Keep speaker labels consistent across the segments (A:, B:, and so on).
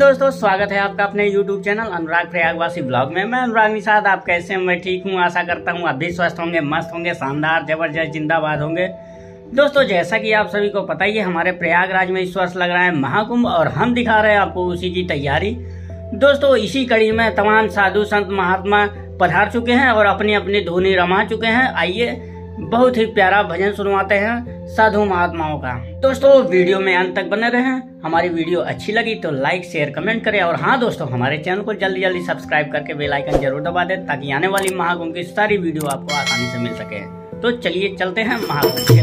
A: दोस्तों, स्वागत है आपका अपने YouTube चैनल अनुराग प्रयागवासी ब्लॉग में। मैं अनुराग निषाद। आप कैसे हैं? मैं ठीक हूँ। आशा करता हूँ आप भी स्वस्थ होंगे, मस्त होंगे, शानदार, जबरदस्त, जिंदाबाद होंगे। दोस्तों, जैसा कि आप सभी को पता ही है, हमारे प्रयागराज में इस वर्ष लग रहा है महाकुंभ और हम दिखा रहे हैं आपको उसी की तैयारी। दोस्तों, इसी कड़ी में तमाम साधु संत महात्मा पधार चुके हैं और अपनी अपनी धुनी रमा चुके हैं। आइए बहुत ही प्यारा भजन सुनवाते हैं साधु महात्माओं का। दोस्तों, वीडियो में अंत तक बने रहें। हमारी वीडियो अच्छी लगी तो लाइक शेयर कमेंट करें और हाँ दोस्तों, हमारे चैनल को जल्दी जल्दी सब्सक्राइब करके बेल आइकन जरूर दबा दें ताकि आने वाली महाकुंभ की सारी वीडियो आपको आसानी से मिल सके। तो चलिए चलते हैं महाकुंभ के।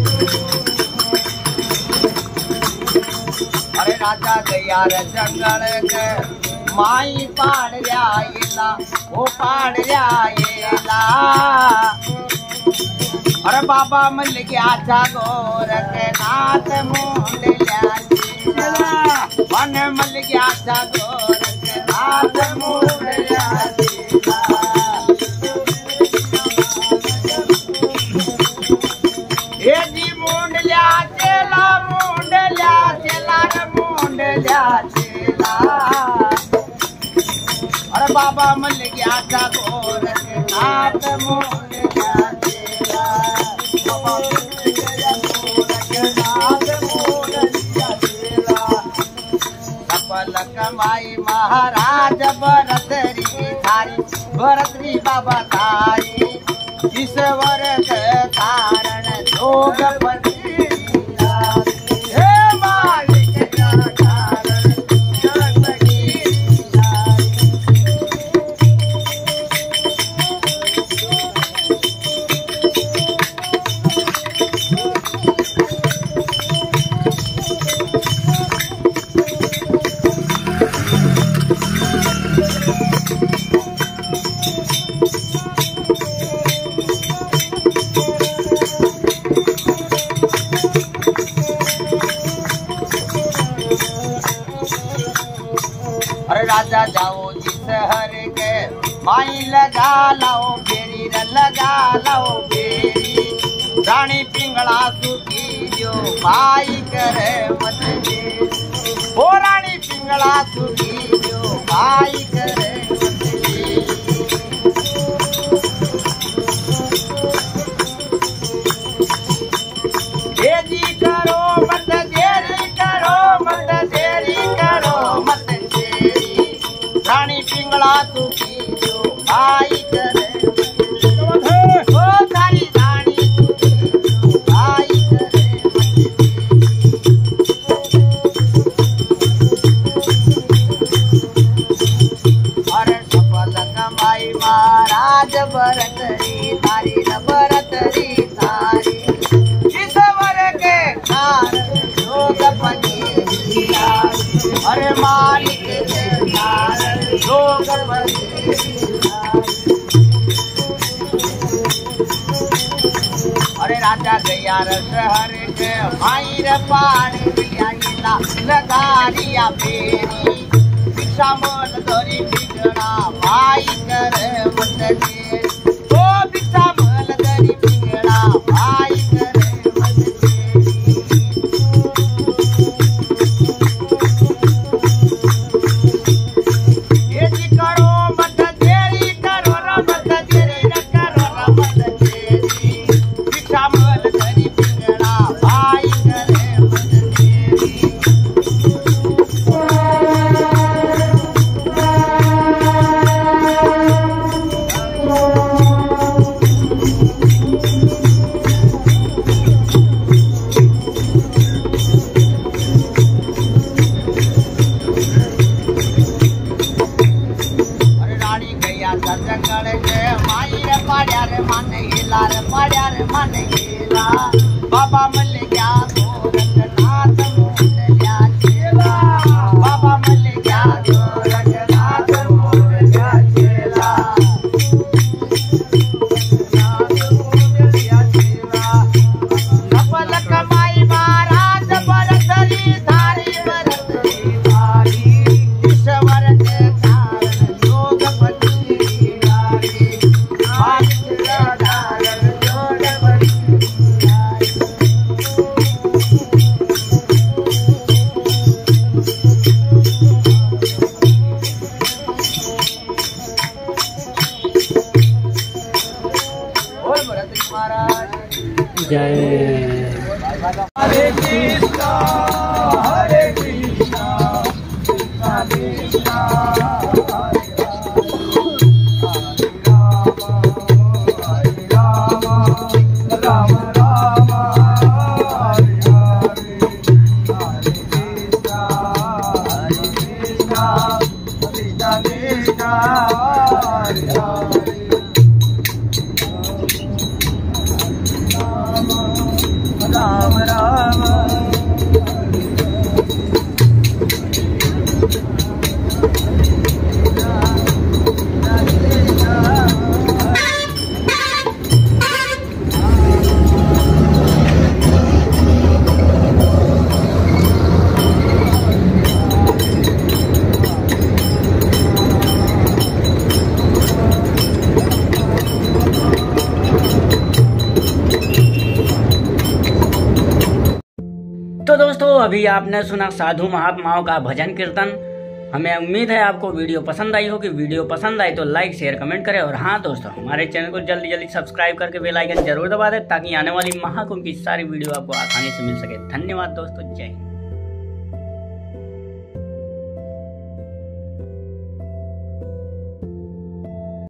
B: अरे राजा गया रे जंगल के माई पाड़ जाएला, वो पाड़ जाएला। अरे बाबा मिल गया जागोर के नाथ मुंड लिया, मन मिल गया जागोर के नाथ मुंड लिया। ये जी मुंड लिया चेला, मुंड लिया चेला, मुंड लिया चेला। अरे बाबा मिल गया जागोर के नाथ मुंड लिया चेला। कमाई महाराज भरतरी थारी, भरतरी बाबा तारी, ईश्वर के कारण जोगपति राजा जाओ जिस हर के माई लगा लाओ फेरी, लगा लाओ फेरी। रानी पिंगला सुखी जो माई करे मत जे, ओ रानी पिंगला सुखी जो माई करे मत जे। देरी करो मत देरी, करो मत देरी, करो मत रानी पिंगला सुखी जो भाई करे, ओ सारी रानी सुखी जो भाई करे। अरे सफल कमाई महाराज भरतरी तारी, भरतरी तारी, ईश्वर के कारण जोगपति। अरे मालिक के कारण जोगपति। अरे राजा गया शहर के माई रे पानी पिया, लगा लिया फेरी, भिक्षा मोल धरी पिंगड़ा माई करे मत जे, ओ भिक्षा मोल धरी पिंगड़ा माई करे मत जे। जंगल के माई रे पाड़िया रे मन गिला, रे पाड़िया रे मन गिला। बाबा मिल गया गोरखनाथ मुंड लिया चेला, बाबा मिल गया गोरखनाथ मुंड लिया चेला। सफल कमाई महाराज भरतरी थारी, भरतरी थारी, ईश्वर के कारण जोगपति।
A: जय।
B: हरे कृष्णा कृष्णा कृष्णा राम राम हरे कृष्णा कृष्णा कृष्णा हरे राम राम।
A: तो दोस्तों अभी आपने सुना साधु महात्माओं का भजन कीर्तन। हमें उम्मीद है आपको वीडियो पसंद आई होगी। वीडियो पसंद आई तो लाइक शेयर कमेंट करें और हाँ दोस्तों, हमारे चैनल को जल्दी जल्दी सब्सक्राइब करके बेल आइकन जरूर दबा दें ताकि आने वाली महाकुंभ की सारी वीडियो आपको आसानी से मिल सके। धन्यवाद दोस्तों, जय हिंद।